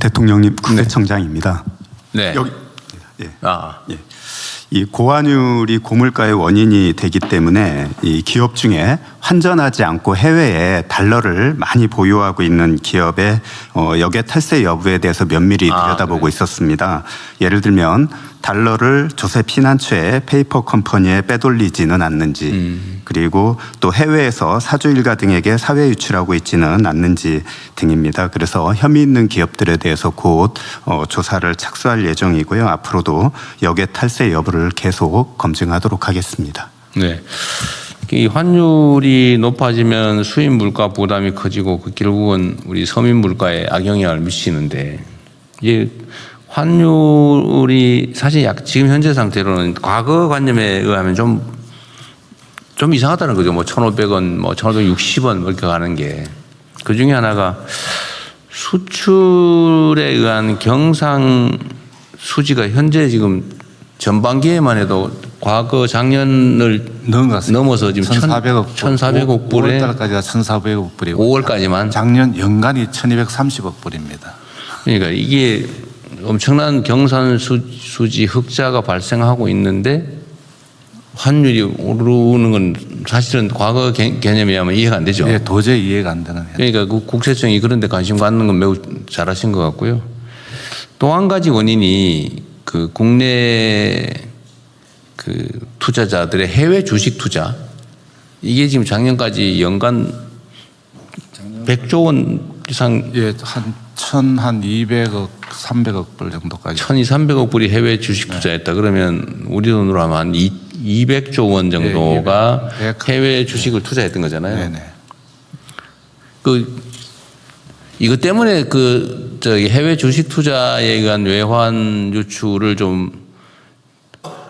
대통령님 국세청장입니다. 네. 여기 예. 예. 이 고환율이 고물가의 원인이 되기 때문에 이 기업 중에 환전하지 않고 해외에 달러를 많이 보유하고 있는 기업의 역외 탈세 여부에 대해서 면밀히 들여다보고 있었습니다. 예를 들면 달러를 조세 피난처에 페이퍼 컴퍼니에 빼돌리지는 않는지, 그리고 또 해외에서 사주 일가 등에게 사회 유출하고 있지는 않는지 등입니다. 그래서 혐의 있는 기업들에 대해서 곧 조사를 착수할 예정이고요. 앞으로도 역외 탈세 여부를 계속 검증하도록 하겠습니다. 네. 이 환율이 높아지면 수입 물가 부담이 커지고 결국은 우리 서민 물가에 악영향을 미치는데, 이게 환율이 사실 지금 현재 상태로는 과거 관념에 의하면 좀 이상하다는 거죠. 뭐 1,500원, 뭐 1,560원 이렇게 가는 게. 그 중에 하나가 수출에 의한 경상 수지가 현재 지금 전반기에만 해도 과거 작년을 넘어서 지금 1,400억 불에 5월달까지가 1,400억 불이고 5월까지만 작년 연간이 1,230억 불입니다. 그러니까 이게 엄청난 경산 수지 흑자가 발생하고 있는데 환율이 오르는 건 사실은 과거 개념에 의하면 이해가 안 되죠. 네, 도저히 이해가 안 되는. 그러니까 그 국세청이 그런 데 관심 갖는 건 매우 잘하신 것 같고요. 또 한 가지 원인이 그 국내 그 투자자들의 해외 주식 투자, 이게 지금 작년까지 연간 100조 원 이상, 예, 한 1,200억, 300억 불 정도까지. 1,200~300억 불이 해외 주식 투자했다. 그러면 우리 돈으로 하면 한 200조 원 정도가 해외 주식을 투자했던 거잖아요. 네네. 이것 때문에 해외 주식 투자에 의한 외환 유출을 좀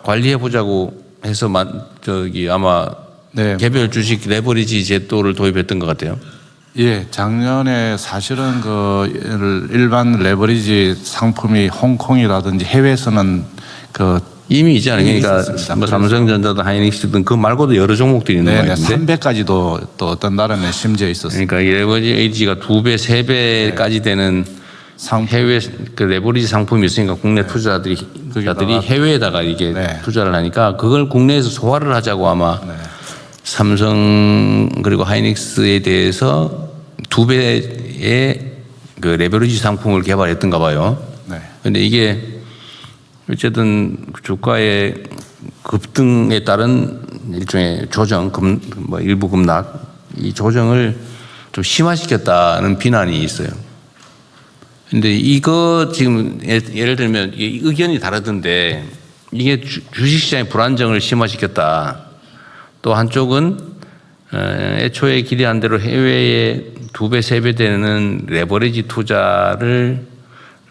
관리해 보자고 해서 아마 네. 개별 주식 레버리지 제도를 도입했던 것 같아요. 예, 작년에 사실은 일반 레버리지 상품이 홍콩이라든지 해외에서는 이미 있잖아요. 그러니까 뭐 삼성전자든 하이닉스든 그 말고도 여러 종목들이 있는 거 같은데. 3배까지도 또 어떤 나라는 심지어 있었어요. 그러니까 이 레버리지가 2배, 3배까지 되는 해외 레버리지 상품이 있으니까 국내 투자자들이 해외에다가 이게 투자를 하니까 그걸 국내에서 소화를 하자고 아마 삼성 그리고 하이닉스에 대해서 2배의 그 레버리지 상품을 개발했던가 봐요. 그런데 이게 어쨌든 주가의 급등에 따른 일종의 조정, 일부 급락, 이 조정을 좀 심화시켰다는 비난이 있어요. 근데 이거 지금 예를 들면 의견이 다르던데, 이게 주식시장의 불안정을 심화시켰다. 또 한쪽은 애초에 기대한 대로 해외에 2배, 3배 되는 레버리지 투자를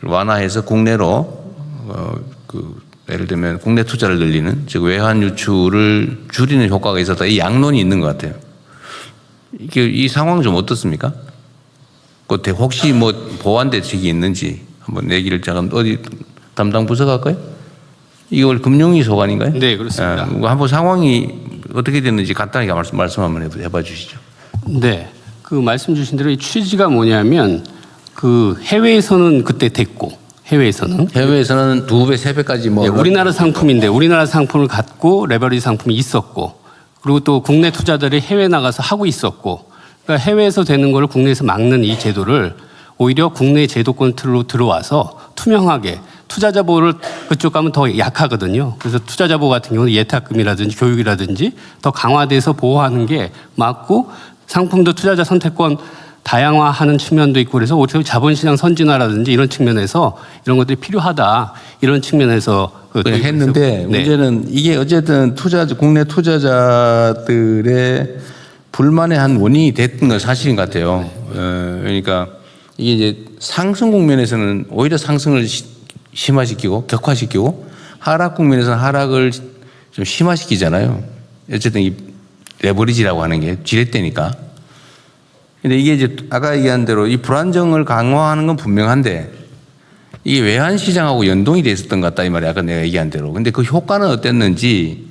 완화해서 국내로 예를 들면 국내 투자를 늘리는, 즉 외환 유출을 줄이는 효과가 있었다. 이 양론이 있는 것 같아요. 이 상황 좀 어떻습니까? 혹시 뭐 보완 대책이 있는지 한번 얘기를 잠깐 어디 담당 부서 갈까요? 이걸 금융위 소관인가요? 네, 그렇습니다. 한번 상황이 어떻게 됐는지 간단하게 말씀 한번 해봐 주시죠. 네, 그 말씀 주신 대로 이 취지가 뭐냐면 해외에서는 그때 됐고 해외에서는 2배, 3배까지 뭐. 네, 우리나라 상품인데 우리나라 상품을 갖고 레버리지 상품이 있었고, 그리고 또 국내 투자자들이 해외 나가서 하고 있었고, 그러니까 해외에서 되는 걸 국내에서 막는 이 제도를 오히려 국내 제도권 틀로 들어와서 투명하게, 투자자 보호를 그쪽 가면 더 약하거든요. 그래서 투자자 보호 같은 경우는 예탁금이라든지 교육이라든지 더 강화돼서 보호하는 게 맞고, 상품도 투자자 선택권 다양화하는 측면도 있고, 그래서 오히려 자본시장 선진화라든지 이런 측면에서 이런 것들이 필요하다, 이런 측면에서 했는데, 문제는 이게 어쨌든 국내 투자자들의 불만의 한 원인이 됐던 건 사실인 것 같아요. 그러니까 이게 이제 상승 국면에서는 오히려 상승을 심화시키고 격화시키고, 하락 국면에서는 하락을 좀 심화시키잖아요. 어쨌든 이 레버리지라고 하는 게 지렛대니까. 근데 이게 이제 아까 얘기한 대로 이 불안정을 강화하는 건 분명한데, 이게 외환 시장하고 연동이 돼 있었던 것 같다 이 말이 아까 내가 얘기한 대로. 근데 그 효과는 어땠는지,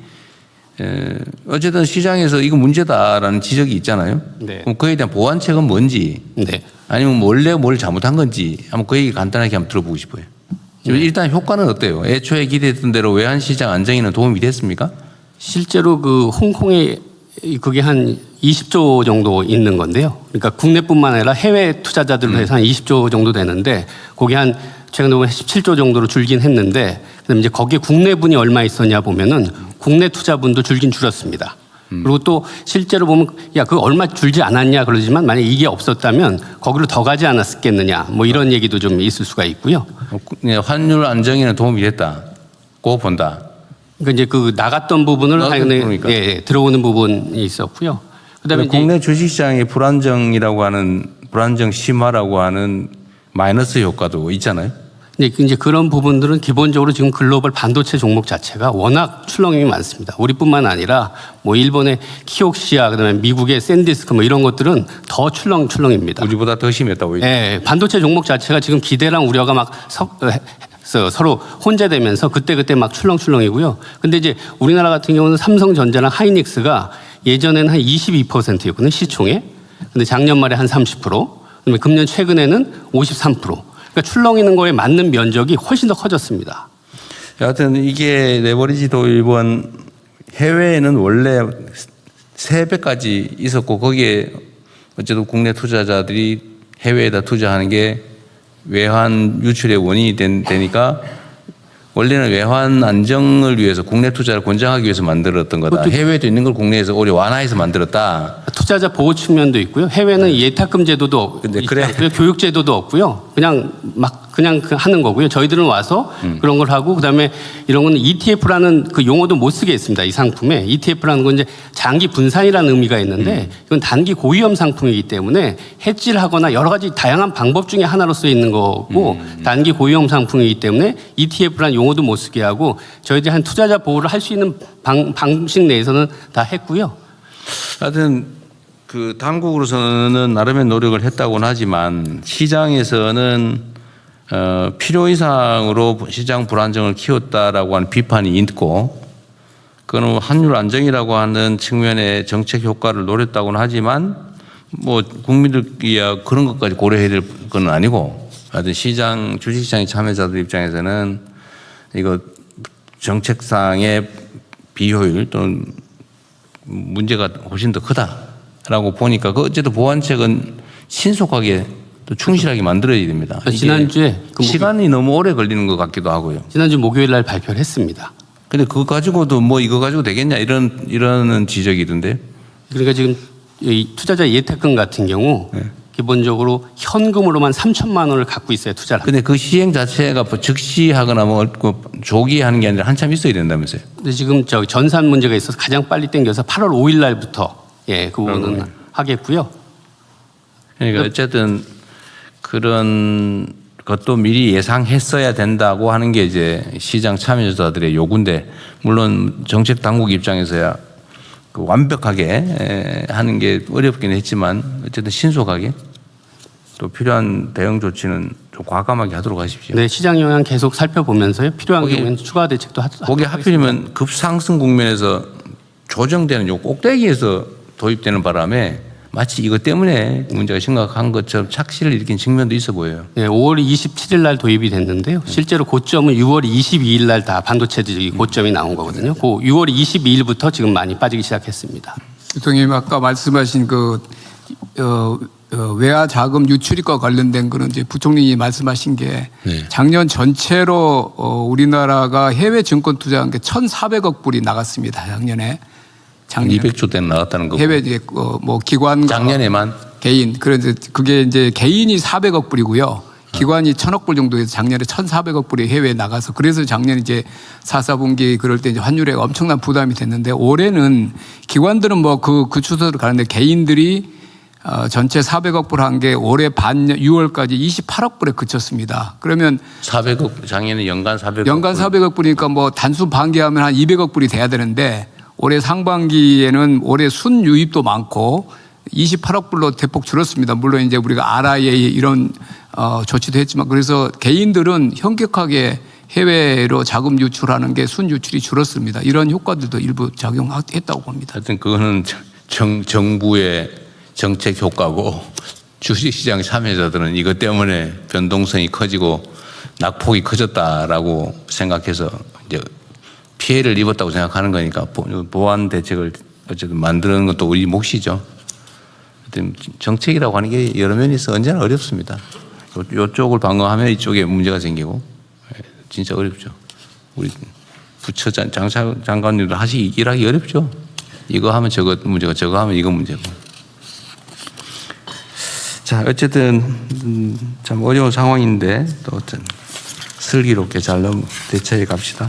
어쨌든 시장에서 이거 문제다라는 지적이 있잖아요. 네. 그럼 그에 대한 보완책은 뭔지. 네. 아니면 원래 뭘 잘못한 건지 한번 그 얘기 간단하게 한번 들어보고 싶어요. 일단 효과는 어때요? 애초에 기대했던 대로 외환 시장 안정에는 도움이 됐습니까? 실제로 그 홍콩에 그게 한 20조 정도 있는 건데요. 그러니까 국내뿐만 아니라 해외 투자자들로 해서 한 20조 정도 되는데 거기 한 최근에 보면 17조 정도로 줄긴 했는데 그다음에 이제 거기에 국내분이 얼마 있었냐 보면은 국내 투자분도 줄긴 줄었습니다. 그리고 또 실제로 보면 야, 그 얼마 줄지 않았냐 그러지만 만약에 이게 없었다면 거기로 더 가지 않았겠느냐 뭐 이런 얘기도 좀 있을 수가 있고요. 환율 안정에는 도움이 됐다고 본다. 그러니까 이제 그 나갔던 부분을 그러니까. 예, 들어오는 부분이 있었고요. 그다음에 이제 국내 주식시장의 불안정이라고 하는 불안정 심화라고 하는 마이너스 효과도 있잖아요. 이제 그런 부분들은 기본적으로 지금 글로벌 반도체 종목 자체가 워낙 출렁임이 많습니다. 우리뿐만 아니라 뭐 일본의 키옥시아 그다음에 미국의 샌디스크 뭐 이런 것들은 더 출렁입니다. 우리보다 더 심했다고. 예, 반도체 종목 자체가 지금 기대랑 우려가 막 서로 혼재되면서 그때 막 출렁이고요. 근데 이제 우리나라 같은 경우는 삼성전자랑 하이닉스가 예전에는 한 22%였거든요, 시총에. 근데 작년 말에 한 30%, 그다음에 금년 최근에는 53%. 그러니까 출렁이는 거에 맞는 면적이 훨씬 더 커졌습니다. 여하튼 이게 레버리지 도입은 해외에는 원래 3배까지 있었고 거기에 어쨌든 국내 투자자들이 해외에다 투자하는 게 외환 유출의 원인이 되니까 원래는 외환 안정을 위해서 국내 투자를 권장하기 위해서 만들었던 거다. 해외에도 있는 걸 국내에서 오히려 완화해서 만들었다. 투자자 보호 측면도 있고요. 해외는 예탁금 제도도 근데 있지 않고요. 교육 제도도 없고요. 그냥 하는 거고요. 저희들은 와서 그런 걸 하고 그다음에 이런 건 ETF라는 그 용어도 못 쓰게 했습니다. 이 상품에 ETF라는 건 이제 장기 분산이라는 의미가 있는데 이건 단기 고위험 상품이기 때문에 해지를 하거나 여러 가지 다양한 방법 중에 하나로 쓰여 있는 거고 단기 고위험 상품이기 때문에 ETF라는 용어도 못 쓰게 하고 저희들이 한 투자자 보호를 할 수 있는 방식 내에서는 다 했고요. 하여튼 그 당국으로서는 나름의 노력을 했다고는 하지만 시장에서는 필요 이상으로 시장 불안정을 키웠다라고 하는 비판이 있고 그거는 환율 안정이라고 하는 측면의 정책 효과를 노렸다고는 하지만 뭐 국민들이야 그런 것까지 고려해야 될 건 아니고 하여튼 시장 주식시장의 참여자들 입장에서는 이거 정책상의 비효율 또는 문제가 훨씬 더 크다라고 보니까 그 어쨌든 보완책은 신속하게 또 충실하게 만들어야 됩니다. 지난주에 시간이 너무 오래 걸리는 것 같기도 하고요. 지난주 목요일 날 발표를 했습니다. 근데 그거 가지고도 뭐 이거 가지고 되겠냐 이런 지적이던데. 그러니까 지금 이 투자자 예탁금 같은 경우 기본적으로 현금으로만 3천만 원을 갖고 있어야 투자를 합니다. 근데 그 시행 자체가 뭐 즉시 하거나 뭐 조기 하는 게 아니라 한참 있어야 된다면서요. 근데 지금 저 전산 문제가 있어서 가장 빨리 땡겨서 8월 5일 날부터 그 부분은 하겠고요. 그러니까 어쨌든 그런 것도 미리 예상했어야 된다고 하는 게 이제 시장 참여자들의 요구인데 물론 정책 당국 입장에서야 그 완벽하게 하는 게 어렵긴 했지만 어쨌든 신속하게 또 필요한 대응 조치는 좀 과감하게 하도록 하십시오. 네, 시장 영향 계속 살펴보면서요. 필요한 경우에는 추가 대책도 거기 하필이면 급상승 국면에서 조정되는 요 꼭대기에서 도입되는 바람에 마치 이것 때문에 문제가 심각한 것처럼 착시를 일으킨 측면도 있어 보여요. 네, 5월 27일 날 도입이 됐는데요. 실제로 고점은 6월 22일 날 다 반도체들이 고점이 나온 거거든요. 그 6월 22일부터 지금 많이 빠지기 시작했습니다. 대통령님 아까 말씀하신 그 외화 자금 유출입과 관련된 거는 이제 부총리님이 말씀하신 게 작년 전체로 우리나라가 해외 증권 투자한 게 1,400억 불이 나갔습니다. 작년에. 200조 대는 나갔다는 거고. 해외 뭐 기관 작년에만 개인 그래서 그게 이제 개인이 400억 불이고요. 기관이 1,000억 불 정도에서 작년에 1,400억 불이 해외에 나가서 그래서 작년 이제 4, 4분기 그럴 때 이제 환율에 엄청난 부담이 됐는데 올해는 기관들은 뭐 그 추세로 가는데 개인들이 전체 400억 불 한 게 올해 6월까지 28억 불에 그쳤습니다. 그러면 400억 작년에 연간 400억 연간 400억 불이니까 뭐 단순 반기하면 한 200억 불이 돼야 되는데 올해 상반기에는 올해 순유입도 많고 28억 불로 대폭 줄었습니다. 물론 이제 우리가 RIA 이런 조치도 했지만 그래서 개인들은 현격하게 해외로 자금 유출하는 게 순유출이 줄었습니다. 이런 효과들도 일부 작용했다고 봅니다. 하여튼 그거는 정부의 정책 효과고 주식시장 참여자들은 이것 때문에 변동성이 커지고 낙폭이 커졌다라고 생각해서 이제 피해를 입었다고 생각하는 거니까 보완 대책을 어쨌든 만드는 것도 우리 몫이죠. 하여튼 정책이라고 하는 게 여러 면이 있어 언제나 어렵습니다. 이쪽을 방어하면 이쪽에 문제가 생기고 진짜 어렵죠. 우리 부처 장관님도 일하기 어렵죠. 이거 하면 저거 문제고 저거 하면 이거 문제고. 자, 어쨌든 참 어려운 상황인데 또 어떤 슬기롭게 잘 대처해 갑시다.